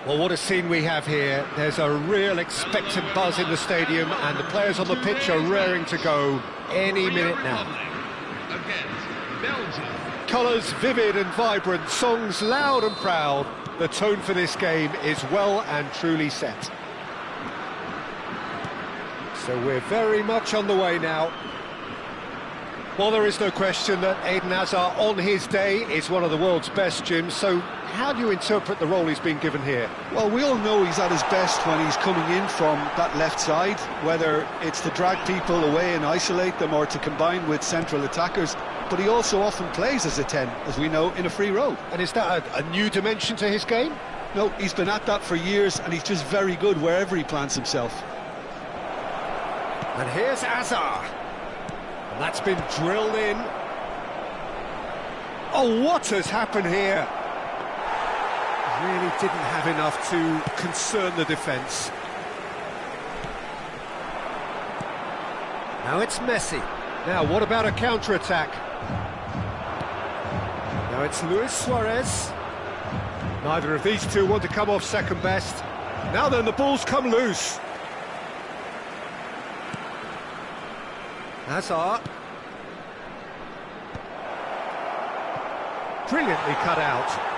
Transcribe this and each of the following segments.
Well, what a scene we have here. There's a real expectant buzz in the stadium, and the players on the pitch are raring to go any minute now. Colours vivid and vibrant, songs loud and proud. The tone for this game is well and truly set. So we're very much on the way now. Well, there is no question that Eden Hazard, on his day, is one of the world's best, Jim. So how do you interpret the role he's been given here? Well, we all know he's at his best when he's coming in from that left side, whether it's to drag people away and isolate them or to combine with central attackers. But he also often plays as a 10, as we know, in a free role. And is that a new dimension to his game? No, he's been at that for years, and he's just very good wherever he plants himself. And here's Hazard. And that's been drilled in. Oh, what has happened here? Really didn't have enough to concern the defence. Now it's Messi. Now, what about a counter-attack? Now it's Luis Suarez. Neither of these two want to come off second best. Now then, the ball's come loose. Hazard. Brilliantly cut out.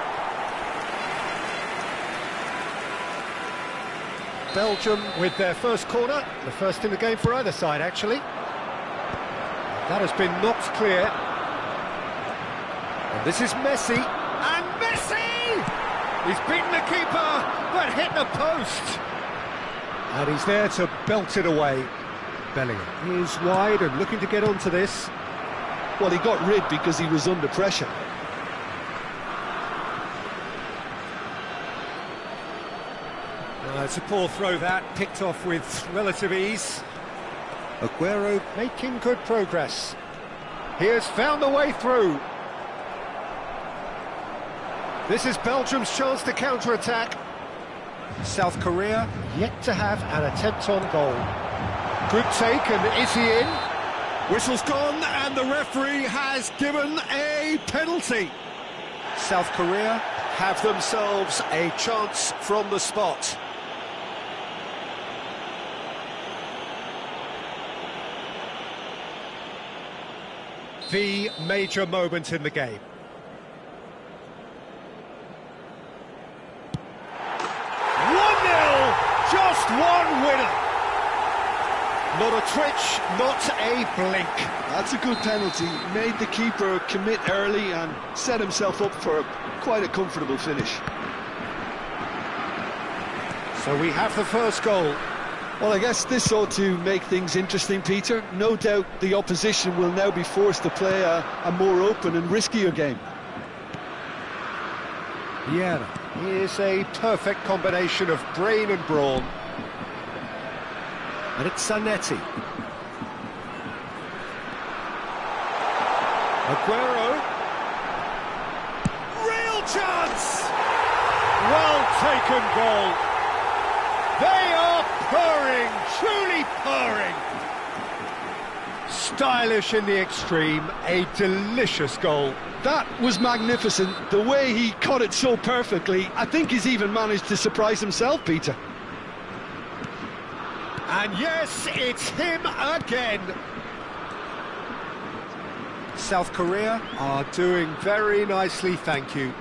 Belgium with their first corner, the first in the game for either side, actually. That has been knocked clear. And this is Messi. And Messi! He's beaten the keeper, but hit the post. And he's there to belt it away. Bellingham is wide and looking to get onto this. Well, he got rid because he was under pressure. It's a poor throw that, picked off with relative ease. Aguero making good progress. He has found a way through. This is Belgium's chance to counter-attack. South Korea yet to have an attempt on goal. Good take, and is he in? Whistle's gone, and the referee has given a penalty. South Korea have themselves a chance from the spot. The major moment in the game. Just one winner. Not a twitch, not a blink. That's a good penalty. Made the keeper commit early and set himself up for quite a comfortable finish. So we have the first goal. Well, I guess this ought to make things interesting, Peter. No doubt the opposition will now be forced to play a more open and riskier game. Yeah, here's a perfect combination of brain and brawn. And it's Zanetti. Aguero. Real chance! Well taken goal. They are purring, truly purring. Stylish in the extreme, a delicious goal. That was magnificent. The way he caught it so perfectly, I think he's even managed to surprise himself, Peter. And yes, it's him again. South Korea are doing very nicely, thank you.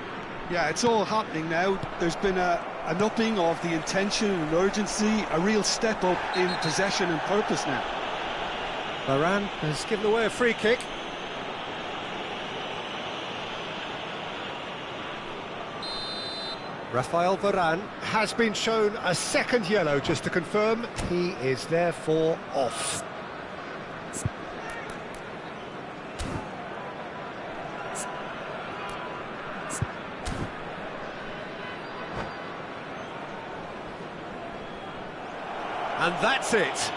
Yeah, it's all happening now. There's been an upping of the intention and urgency, a real step up in possession and purpose now. Varane has given away a free kick. Rafael Varane has been shown a second yellow, just to confirm. He is therefore off. And that's it.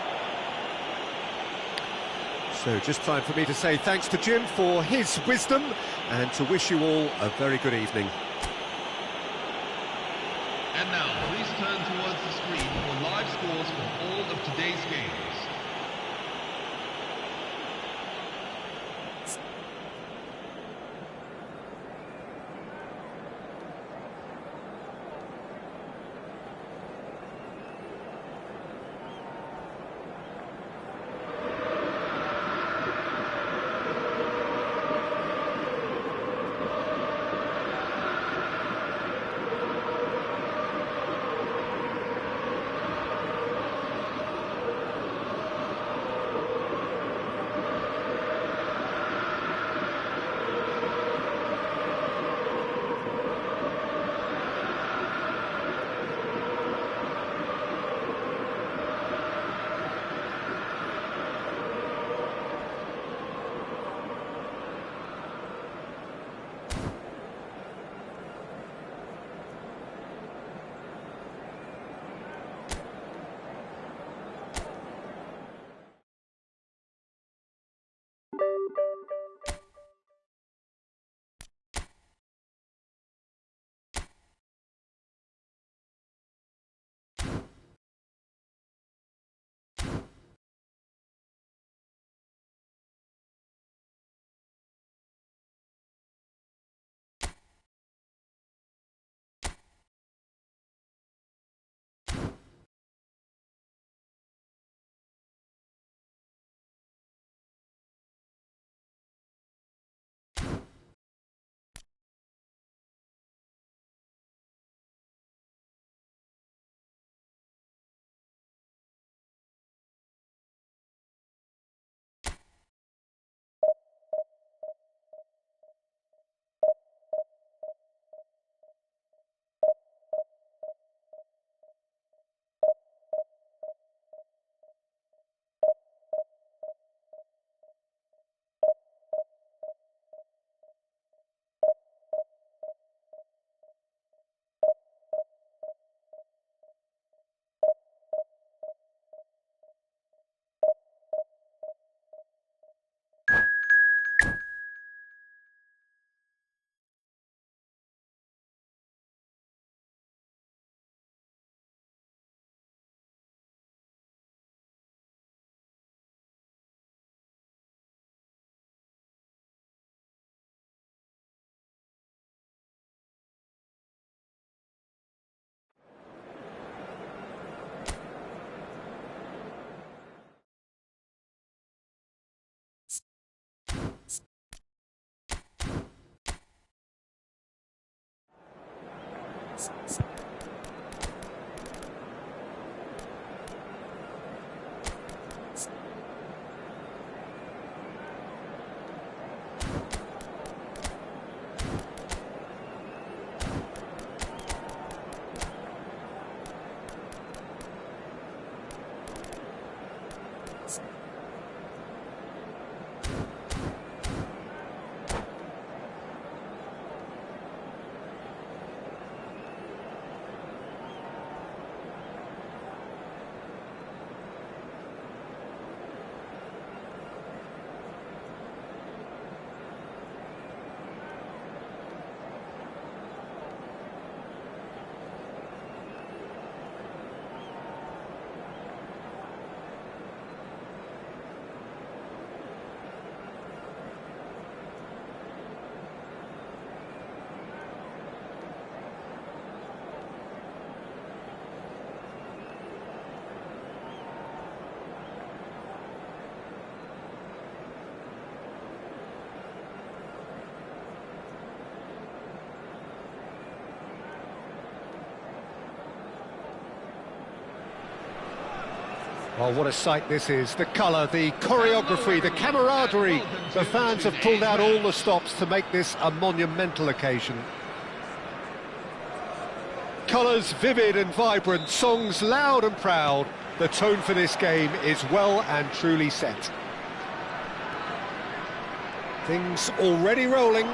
So just time for me to say thanks to Jim for his wisdom and to wish you all a very good evening. And now, please turn towards the screen for live scores from all of today's games. Well, what a sight this is. The colour, the choreography, the camaraderie. The fans have pulled out all the stops to make this a monumental occasion. Colours vivid and vibrant, songs loud and proud. The tone for this game is well and truly set. Things already rolling.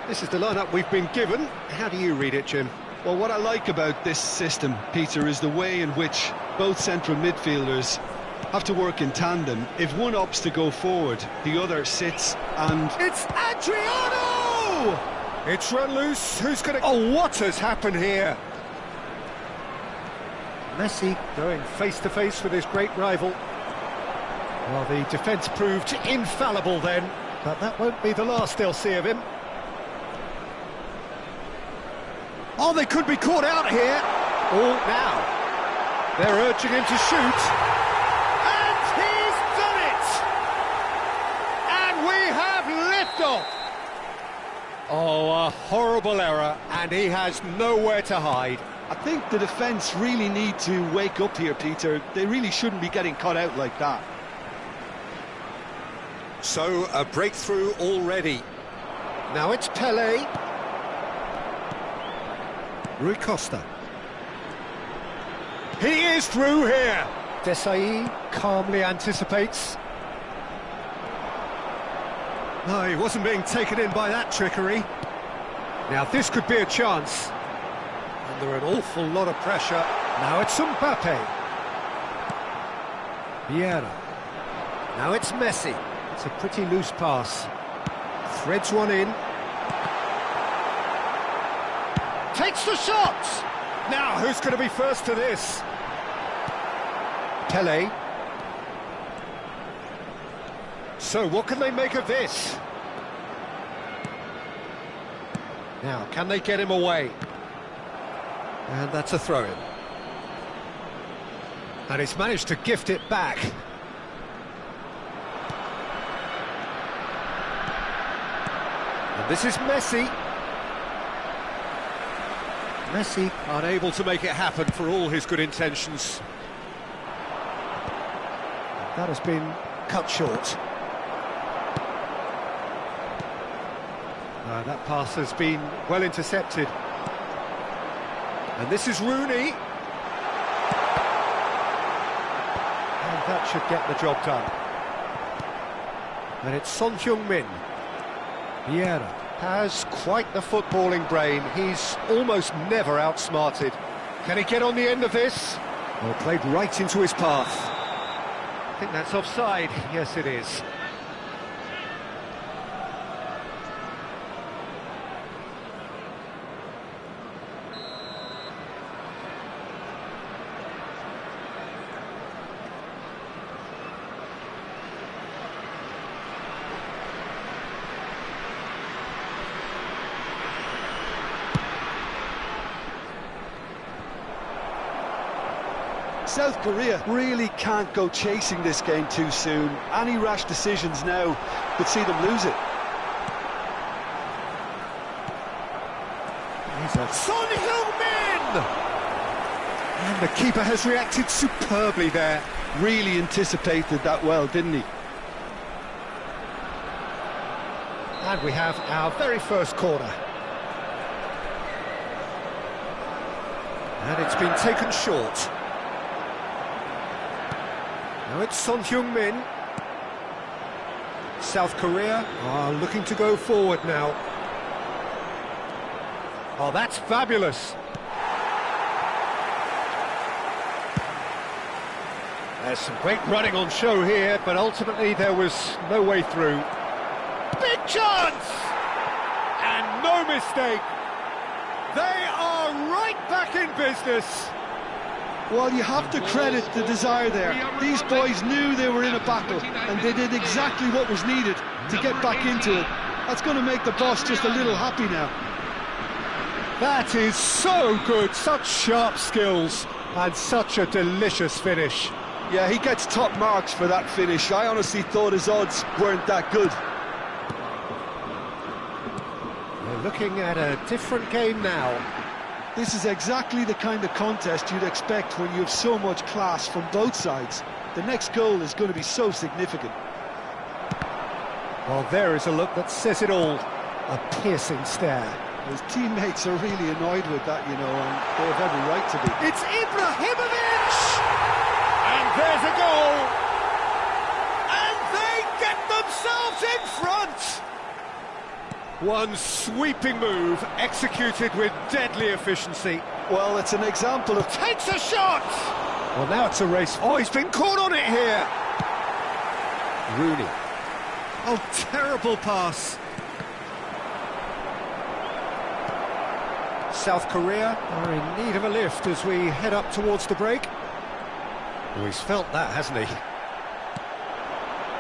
This is the lineup we've been given. How do you read it, Jim? Well, what I like about this system, Peter, is the way in which both central midfielders have to work in tandem. If one opts to go forward, the other sits and... It's Adriano! It's run loose. Who's going to... Oh, what has happened here? Messi going face-to-face with his great rival. Well, the defence proved infallible then, but that won't be the last they'll see of him. Oh, they could be caught out here. Oh, now. They're urging him to shoot. And he's done it! And we have liftoff! Oh, a horrible error, and he has nowhere to hide. I think the defence really need to wake up here, Peter. They really shouldn't be getting caught out like that. So, a breakthrough already. Now it's Pelé. Rui Costa. He is through here. Desailly calmly anticipates. No, he wasn't being taken in by that trickery. Now this could be a chance. Under an awful lot of pressure. Now it's Mbappe. Vieira. Now it's Messi. It's a pretty loose pass. Threads one in. Takes the shot! Now, who's going to be first to this? Pelé. So, what can they make of this? Now, can they get him away? And that's a throw-in. And he's managed to gift it back. And this is Messi. Messi unable to make it happen for all his good intentions. That has been cut short. That pass has been well intercepted. And this is Rooney. And that should get the job done. And it's Son Heung-min. Vieira has quite the footballing brain. He's almost never outsmarted. Can he get on the end of this? Well, played right into his path. I think that's offside. Yes, it is. South Korea really can't go chasing this game too soon. Any rash decisions now could see them lose it. He's a Son Heung-min! And the keeper has reacted superbly there. Really anticipated that well, didn't he? And we have our very first corner. And it's been taken short. Now it's Son Heung-min. South Korea are looking to go forward now. Oh, that's fabulous. There's some great running on show here, but ultimately there was no way through. Big chance! And no mistake. They are right back in business. Well, you have to credit the desire there. These boys knew they were in a battle, and they did exactly what was needed to get back into it. That's going to make the boss just a little happy now. That is so good, such sharp skills, and such a delicious finish. Yeah, he gets top marks for that finish. I honestly thought his odds weren't that good. We're looking at a different game now. This is exactly the kind of contest you'd expect when you have so much class from both sides. The next goal is going to be so significant. Well, there is a look that says it all. A piercing stare. His teammates are really annoyed with that, you know, and they have every right to be. It's Ibrahimovic! And there's a goal! And they get themselves in front! One sweeping move, executed with deadly efficiency. Well, it's an example of... Takes a shot! Well, now it's a race. Oh, he's been caught on it here! Rooney. Oh, terrible pass. South Korea are in need of a lift as we head up towards the break. Oh, he's felt that, hasn't he?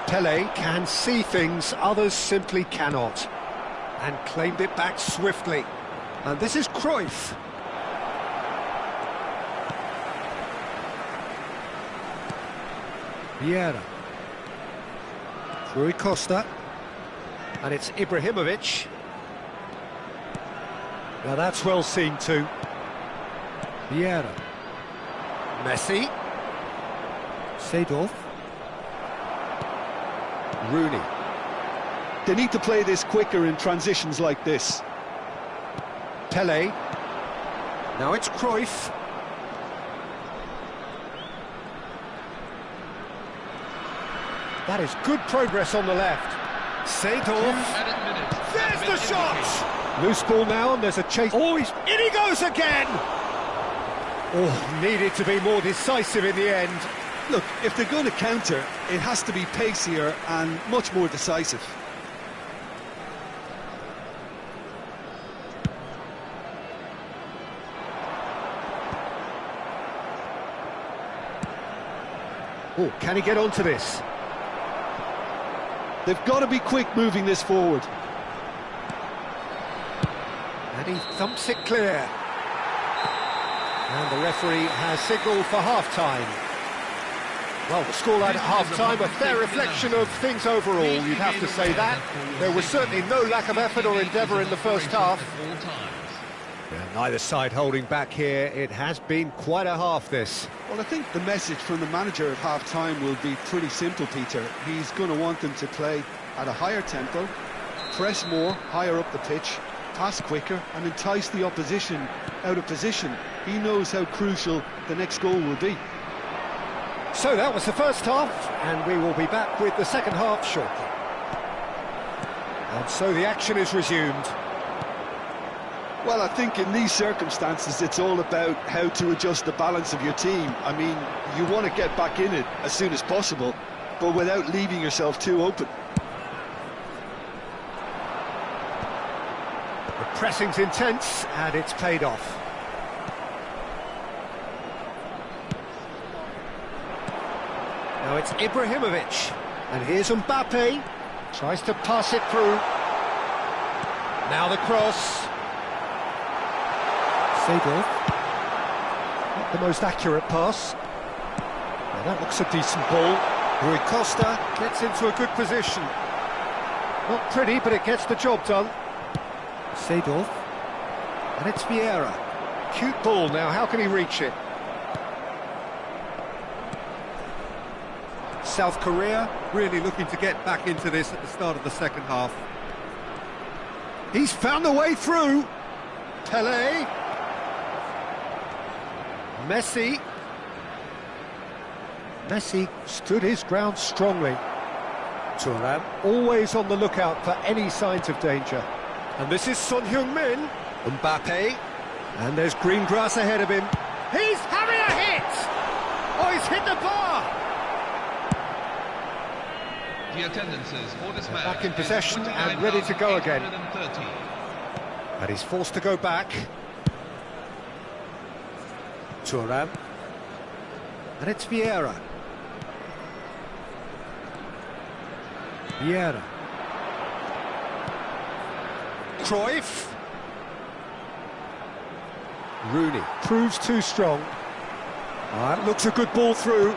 Pele can see things others simply cannot, and claimed it back swiftly. And this is Cruyff. Vieira. Rui Costa. And it's Ibrahimovic. Now that's well seen too. Vieira. Messi. Seedorf. Rooney. They need to play this quicker in transitions like this. Pele. Now it's Cruyff. That is good progress on the left. Seedorf. There's the shot! Loose ball now, and there's a chase. Oh, in he goes again! Oh, needed to be more decisive in the end. Look, if they're going to counter, it has to be pacier and much more decisive. Oh, can he get onto this? They've got to be quick moving this forward. And he thumps it clear. And the referee has signalled for half-time. Well, the scoreline at half-time, a fair reflection of things overall, you'd have to say that. There was certainly no lack of effort or endeavour in the first half. And neither side holding back here. It has been quite a half, this. Well, I think the message from the manager at half-time will be pretty simple, Peter. He's going to want them to play at a higher tempo, press more, higher up the pitch, pass quicker, and entice the opposition out of position. He knows how crucial the next goal will be. So that was the first half, and we will be back with the second half shortly. And so the action is resumed. Well, I think in these circumstances, it's all about how to adjust the balance of your team. I mean, you want to get back in it as soon as possible, but without leaving yourself too open. The pressing's intense, and it's paid off. Now it's Ibrahimovic, and here's Mbappe. Tries to pass it through. Now the cross. Seedorf. Not the most accurate pass. Now that looks a decent ball. Rui Costa gets into a good position. Not pretty, but it gets the job done. Seedorf. And it's Vieira. Cute ball now, how can he reach it? South Korea really looking to get back into this at the start of the second half. He's found a way through. Pele. Messi. Messi stood his ground strongly. Thuram always on the lookout for any signs of danger. And this is Son Heung-min. Mbappe. And there's green grass ahead of him. He's having a hit! Oh, he's hit the bar! The attendances for this match back in possession and ready to go again. And he's forced to go back. Thuram. And it's Vieira. Vieira. Cruyff. Rooney proves too strong. That looks a good ball through.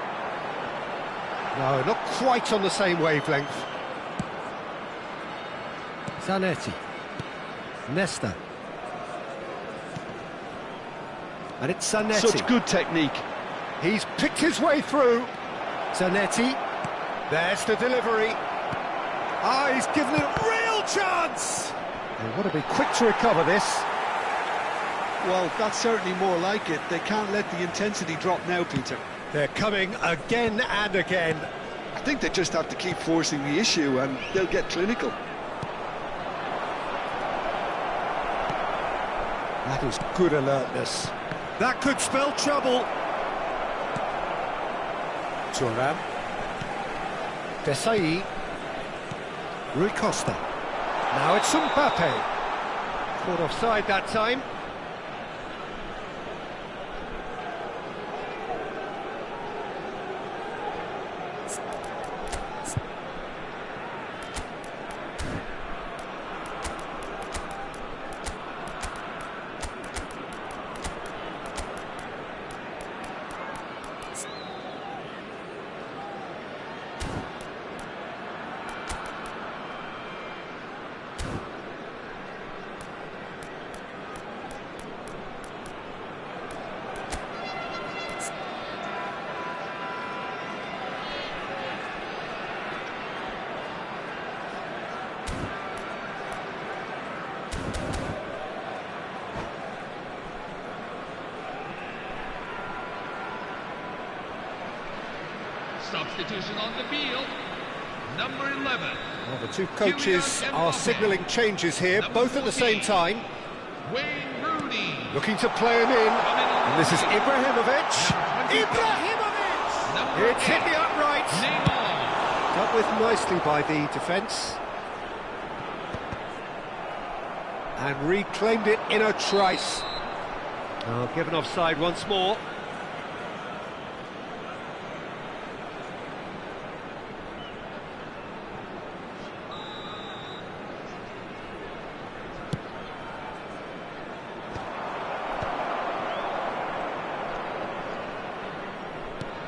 No, not quite on the same wavelength. Zanetti. Nesta. And it's Zanetti. Such good technique. He's picked his way through. Zanetti. There's the delivery. Ah, he's given it a real chance. They want to be quick to recover this. Well, that's certainly more like it. They can't let the intensity drop now, Peter. They're coming again and again. I think they just have to keep forcing the issue and they'll get clinical. That is good alertness. That could spell trouble. Thuram. Desailly. Rui Costa. Now it's Mbappe. Caught offside that time. Substitution on the field, number 11. Well, the two coaches are signalling changes here, both at the same time. Wayne Rooney. Looking to play him in. And this is Ibrahimovic. Ibrahimovic! It's hit the upright. Neymar. Dealt with nicely by the defence. And reclaimed it in a trice. Oh, given offside once more.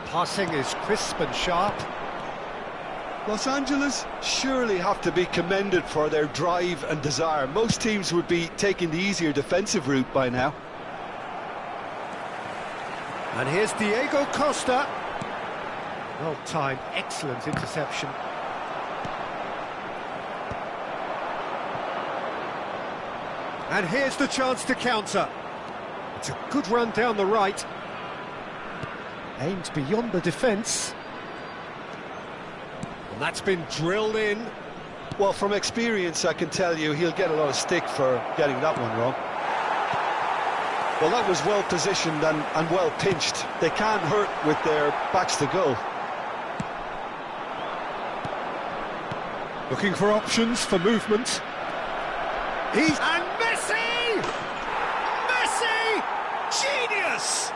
Passing is crisp and sharp. Los Angeles surely have to be commended for their drive and desire. Most teams would be taking the easier defensive route by now. And here's Diego Costa. Well timed, excellent interception. And here's the chance to counter. It's a good run down the right. Aimed beyond the defence. And that's been drilled in. Well, from experience, I can tell you he'll get a lot of stick for getting that one wrong. Well, that was well positioned and well pinched. They can't hurt with their backs to goal. Looking for options for movement. And Messi! Messi! Genius!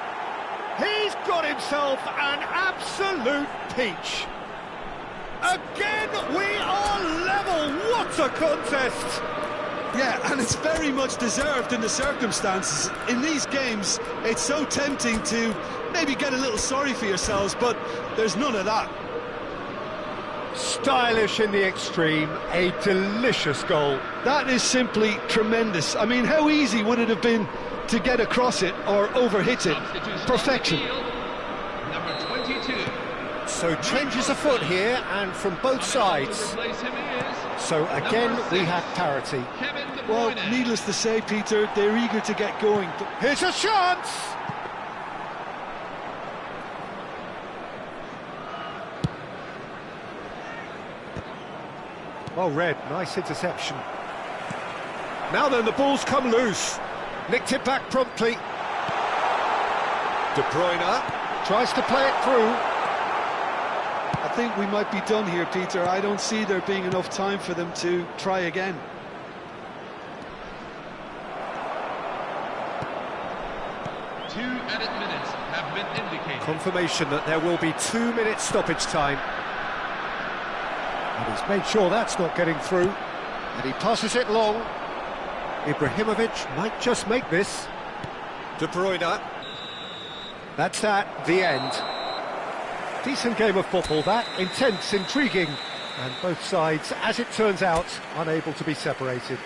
He's got himself an absolute peach. Again, we are level. What a contest! Yeah, and it's very much deserved in the circumstances. In these games, it's so tempting to maybe get a little sorry for yourselves, but there's none of that. Stylish in the extreme, a delicious goal. That is simply tremendous. I mean, how easy would it have been to get across it or overhit it? Perfection. Number 22. So changes afoot here, and from both sides. So again, we have parity. Well, needless to say, Peter, they're eager to get going. But Here's a chance! Well read, nice interception. Now then, the ball's come loose. Nicked it back promptly. De Bruyne tries to play it through. I think we might be done here, Peter. I don't see there being enough time for them to try again. Two added minutes have been indicated. Confirmation that there will be 2 minutes stoppage time. And he's made sure that's not getting through. And he passes it long. Ibrahimovic might just make this. De Bruyne. That's that, the end. Decent game of football, that. Intense, intriguing. And both sides, as it turns out, unable to be separated.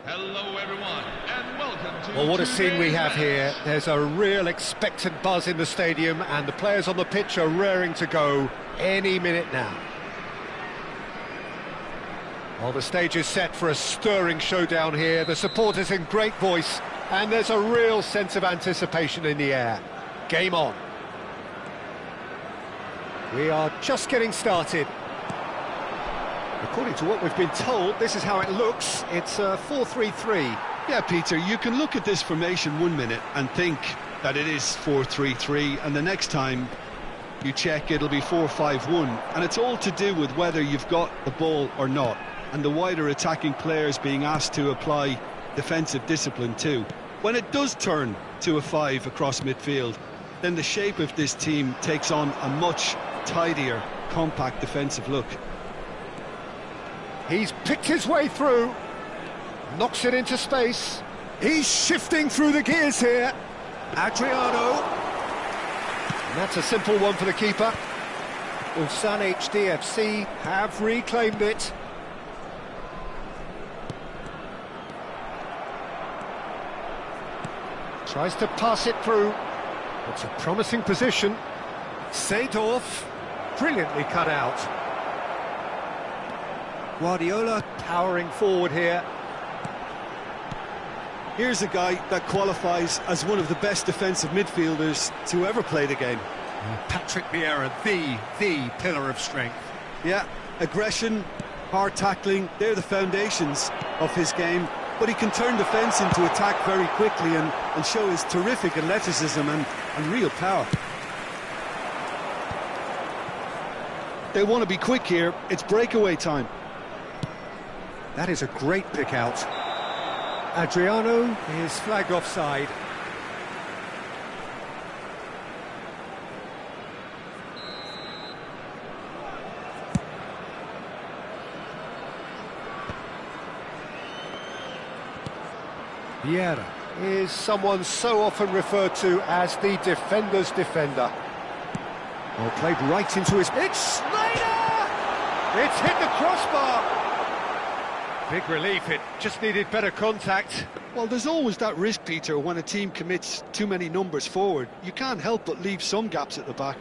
Hello everyone, and welcome to Well, what a scene we today's have match. here. There's a real expectant buzz in the stadium, and the players on the pitch are raring to go any minute now. Well, the stage is set for a stirring showdown here. The supporters in great voice, and there's a real sense of anticipation in the air. Game on. We are just getting started. According to what we've been told, this is how it looks. It's a 4-3-3. Yeah, Peter, you can look at this formation 1 minute and think that it is 4-3-3, and the next time you check it'll be 4-5-1, and it's all to do with whether you've got the ball or not, and the wider attacking players being asked to apply defensive discipline too. When it does turn to a 5 across midfield, then the shape of this team takes on a much tidier, compact defensive look. He's picked his way through, knocks it into space. He's shifting through the gears here. Adriano. And that's a simple one for the keeper. Ulsan HDFC have reclaimed it. Tries to pass it through. It's a promising position. Seedorf, brilliantly cut out. Guardiola powering forward here. Here's a guy that qualifies as one of the best defensive midfielders to ever play the game. Patrick Vieira, the pillar of strength. Yeah, aggression, hard tackling, they're the foundations of his game, but he can turn defence into attack very quickly and show his terrific athleticism and real power. They want to be quick here, it's breakaway time. That is a great pick out. Adriano is flagged offside. Vieira is someone so often referred to as the defender's defender. Well, played right into his... It's Snyder! It's hit the crossbar! Big relief, it just needed better contact. Well, there's always that risk, Peter, when a team commits too many numbers forward. You can't help but leave some gaps at the back.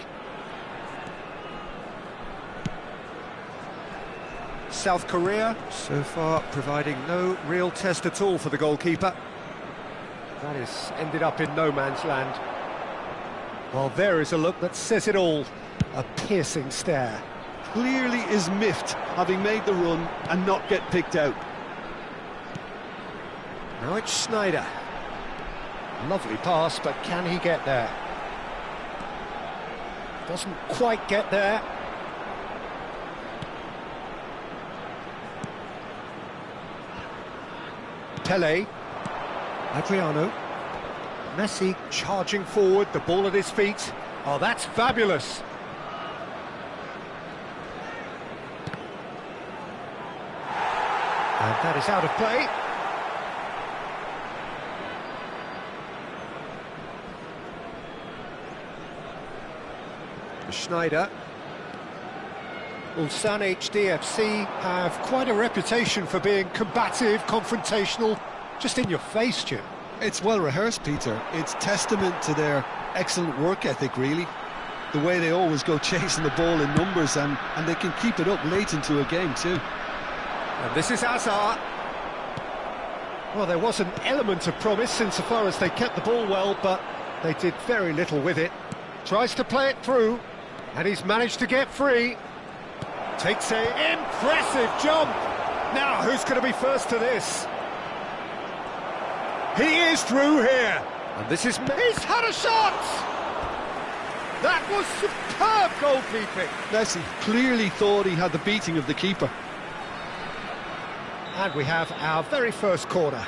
South Korea, so far, providing no real test at all for the goalkeeper. That has ended up in no man's land. Well, there is a look that says it all. A piercing stare. Clearly is miffed, having made the run and not get picked out. Now it's Sneijder. Lovely pass, but can he get there? Doesn't quite get there. Pele. Adriano. Messi charging forward, the ball at his feet. Oh, that's fabulous. And that is out of play. Sneijder. Ulsan HDFC have quite a reputation for being combative, confrontational, just in your face, Jim. It's well rehearsed, Peter. It's testament to their excellent work ethic, really. The way they always go chasing the ball in numbers, and they can keep it up late into a game too. And this is Hazard. Well, there was an element of promise insofar as they kept the ball well, but they did very little with it. Tries to play it through, and he's managed to get free. Takes a impressive jump. Now, who's going to be first to this? He is through here. And this is... He's had a shot! That was superb goalkeeping. Messi clearly thought he had the beating of the keeper. And we have our very first corner.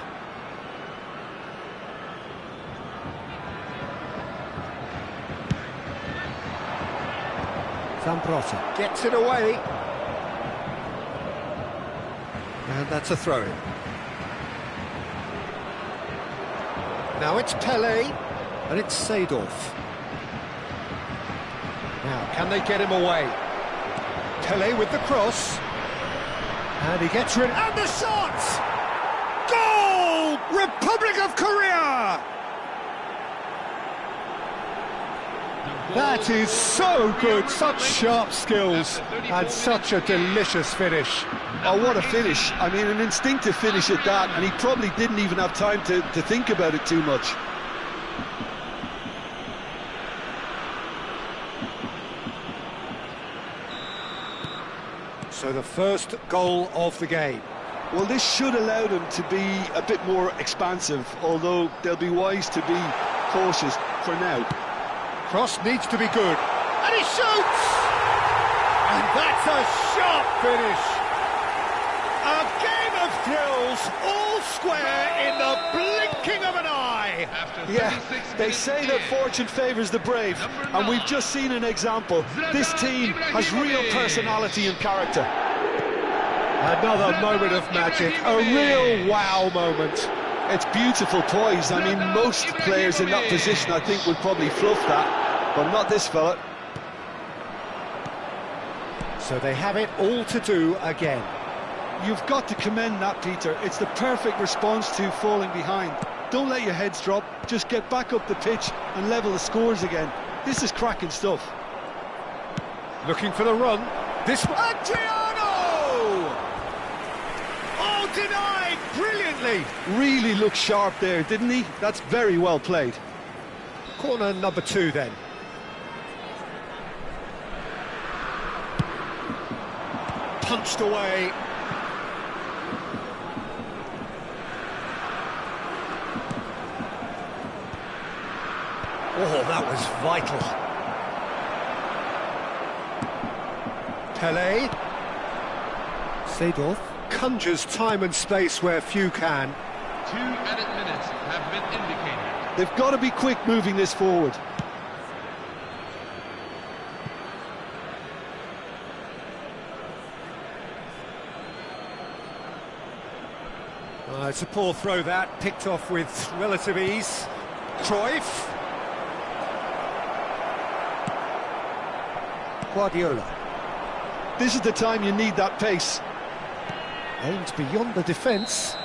Zambrota gets it away. And that's a throw-in. Now it's Pele, and it's Seedorf. Now, can they get him away? Pele with the cross. And he gets rid... And the shot! Goal! Republic of Korea! That is so good, such sharp skills, and such a delicious finish. Oh, what a finish. I mean, an instinctive finish at that, and he probably didn't even have time to think about it too much. So the first goal of the game. Well, this should allow them to be a bit more expansive, although they'll be wise to be cautious for now. Cross needs to be good, and he shoots! And that's a sharp finish. A game of thrills, all square in the blinking of an eye. Yeah, they say that fortune favours the brave, and we've just seen an example. This team has real personality and character. Another moment of magic, a real wow moment. It's beautiful poise. I mean, most players in that position, I think, would probably fluff that, but not this fella. So they have it all to do again. You've got to commend that, Peter. It's the perfect response to falling behind. Don't let your heads drop, just get back up the pitch and level the scores again. This is cracking stuff. Looking for the run. This one. Adriano! Oh, denied brilliantly. Really looked sharp there, didn't he? That's very well played. Corner number 2 then. Punched away. Oh, that was vital. Pelé. Seedorf conjures time and space where few can. 2 added minutes have been indicated. They've got to be quick moving this forward. It's a poor throw that, picked off with relative ease. Cruyff. Guardiola. This is the time you need that pace. Aimed beyond the defence.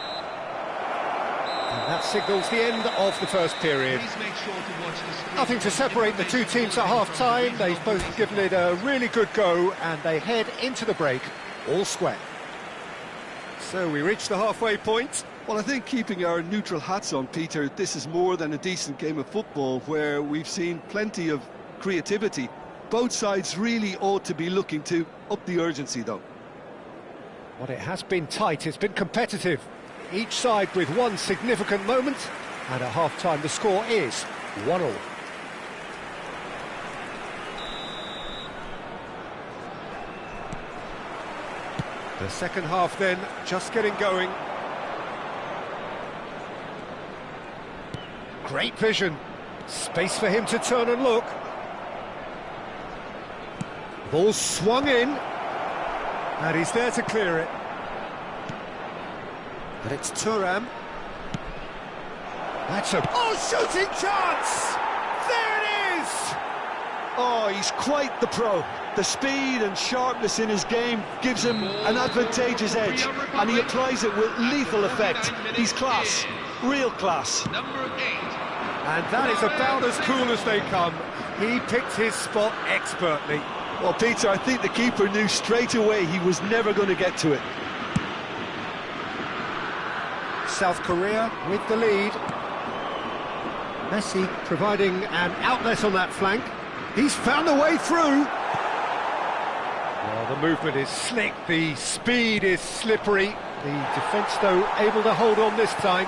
And that signals the end of the first period. Please make sure to watch the screen. Nothing to separate the two teams at half-time. They've both given it a really good go, and they head into the break, all square. So we reach the halfway point. Well, I think keeping our neutral hats on, Peter, this is more than a decent game of football where we've seen plenty of creativity. Both sides really ought to be looking to up the urgency, though. Well, it has been tight, it's been competitive. Each side with one significant moment, and at half-time the score is 1-1. The second half then, just getting going. Great vision. Space for him to turn and look. Ball swung in. And he's there to clear it. And it's Thuram. That's a... Oh, shooting chance! There it is! Oh, he's quite the pro. The speed and sharpness in his game gives him an advantageous edge, and he applies it with lethal effect. He's class, real class. Number 8. And that is about as cool as they come. He picked his spot expertly. Well, Peter, I think the keeper knew straight away he was never going to get to it. South Korea with the lead. Messi providing an outlet on that flank. He's found a way through. Well, the movement is slick, the speed is slippery. The defence, though, able to hold on this time.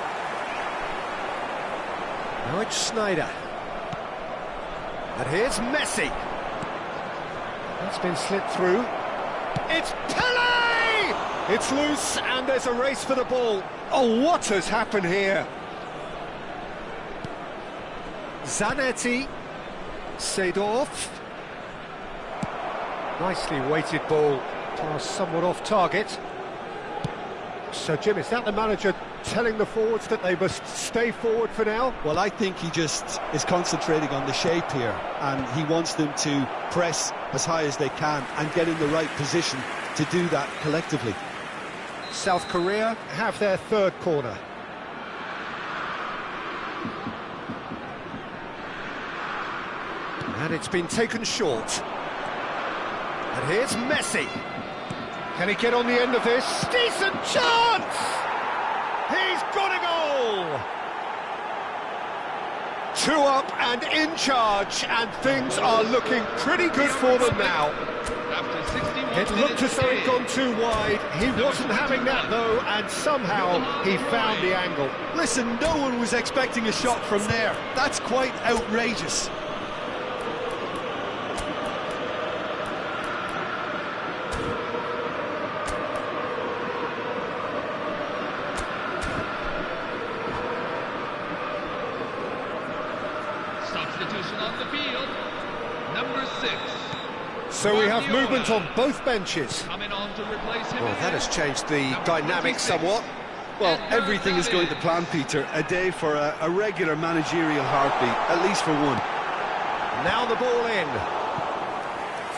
Now it's Sneijder. And here's Messi. That's been slipped through. It's Pelé! It's loose, and there's a race for the ball. Oh, what has happened here? Zanetti. Seedorf. Nicely weighted ball. Pass somewhat off target. So, Jim, is that the manager telling the forwards that they must stay forward for now? Well, I think he just is concentrating on the shape here, and he wants them to press as high as they can and get in the right position to do that collectively. South Korea have their third corner. And it's been taken short. And here's Messi. Can he get on the end of this? Decent chance! He's got a goal! 2 up and in charge, and things are looking pretty good for them now. After 61 It looked as though he'd gone too wide. He wasn't having that though, and somehow he found the angle. Listen, no one was expecting a shot from there. That's quite outrageous. Substitution on the field. Number 6. So we have Guardiola. movement on both benches. Coming on to replace him. Well, that has changed the dynamic somewhat. Well, everything is going to plan, Peter. A day for a regular managerial heartbeat, at least for one. Now the ball in.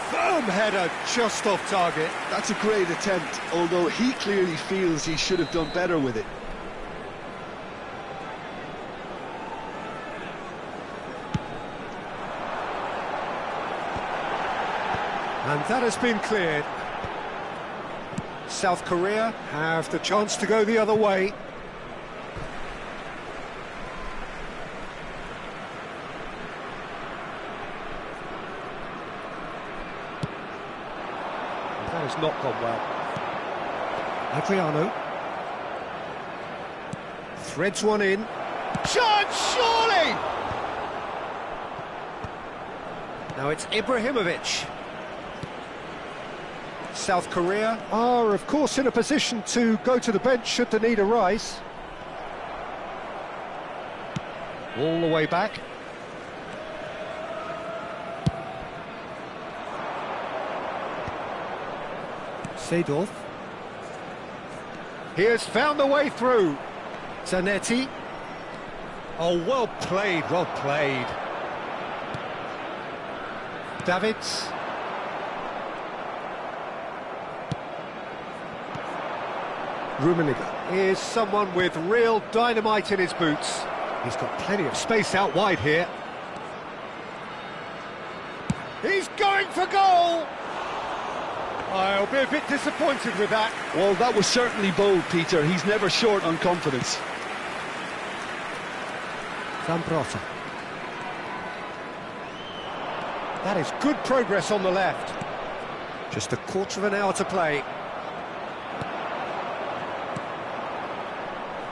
Firm header, just off target. That's a great attempt, although he clearly feels he should have done better with it. And that has been cleared. South Korea have the chance to go the other way. That has not gone well. Adriano. Threads one in. Chance, surely! Now it's Ibrahimovic. South Korea are, of course, in a position to go to the bench should the need arise. All the way back. Seedorf. He has found the way through. Zanetti. Oh, well played, well played. Davids. Rummenigge is someone with real dynamite in his boots. He's got plenty of space out wide here. He's going for goal! I'll be a bit disappointed with that. Well, that was certainly bold, Peter. He's never short on confidence. Zambrotta. That is good progress on the left. Just a quarter of an hour to play.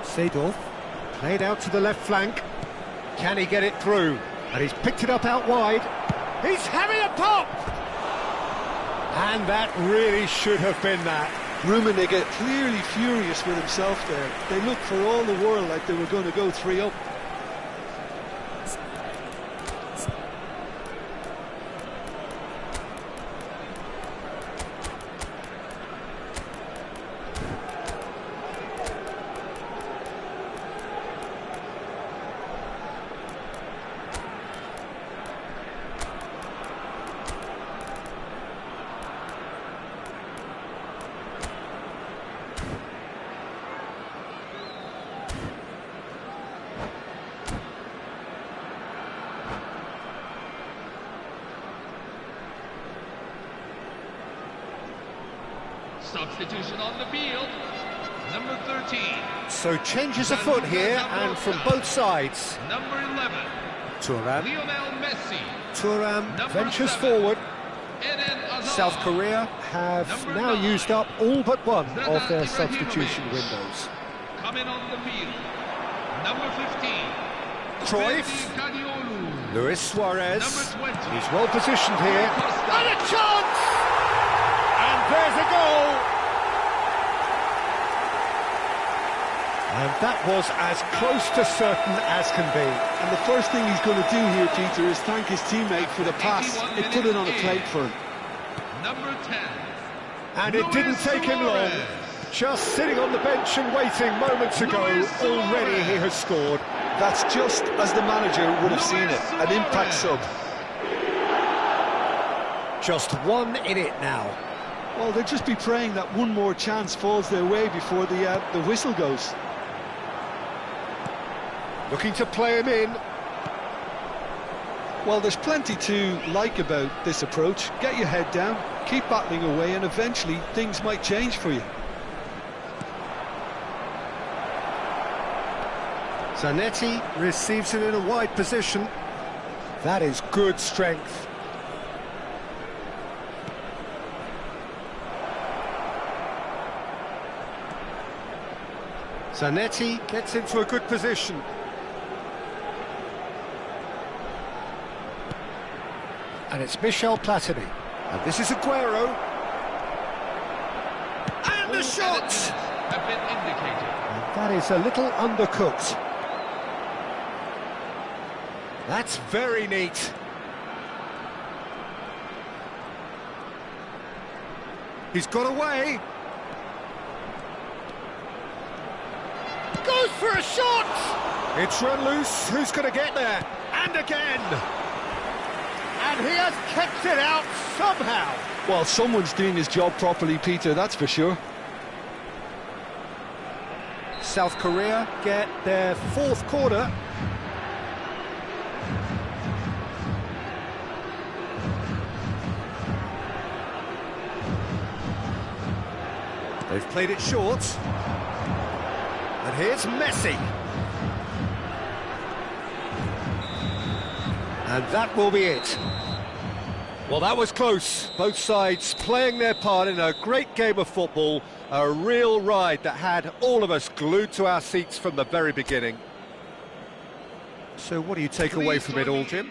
Seedorf, played out to the left flank. Can he get it through? And he's picked it up out wide. He's having a pop! And that really should have been that. Rummenigge clearly furious with himself there. They looked for all the world like they were going to go 3 up. Substitution on the field. Number 13. So changes afoot here, and from both sides. Number 11. Thuram. Lionel Messi. Thuram Number ventures 7. forward. Eden Hazard. South Korea have Number now 9. used up all but one Zlatan of their Ibrahimovic. substitution windows. Coming on the field. Number 15. Cruyff. Fede Guardiola. Luis Suarez. Number 20. He's well positioned here. Costa. And a chance! And there's a goal! And that was as close to certain as can be. And the first thing he's going to do here, Peter, is thank his teammate for the pass. It put it on a plate for him. Number 10. And it didn't take him long. Just sitting on the bench and waiting moments ago, already he has scored. That's just as the manager would have seen it, an impact sub. Just one in it now. Well, they'll just be praying that one more chance falls their way before the whistle goes. Looking to play him in. Well, there's plenty to like about this approach. Get your head down, keep battling away, and eventually things might change for you. Zanetti receives it in a wide position. That is good strength. Zanetti gets into a good position. And it's Michel Platini. And this is Aguero. And the shot! Have been indicated. And that is a little undercooked. That's very neat. He's got away. Goes for a shot! It's run loose. Who's going to get there? And again! And he has kept it out somehow. Well, someone's doing his job properly, Peter, that's for sure. South Korea get their fourth corner. They've played it short. And here's Messi. And that will be it. Well, that was close. Both sides playing their part in a great game of football. A real ride that had all of us glued to our seats from the very beginning. So what do you take away from it all, Jim?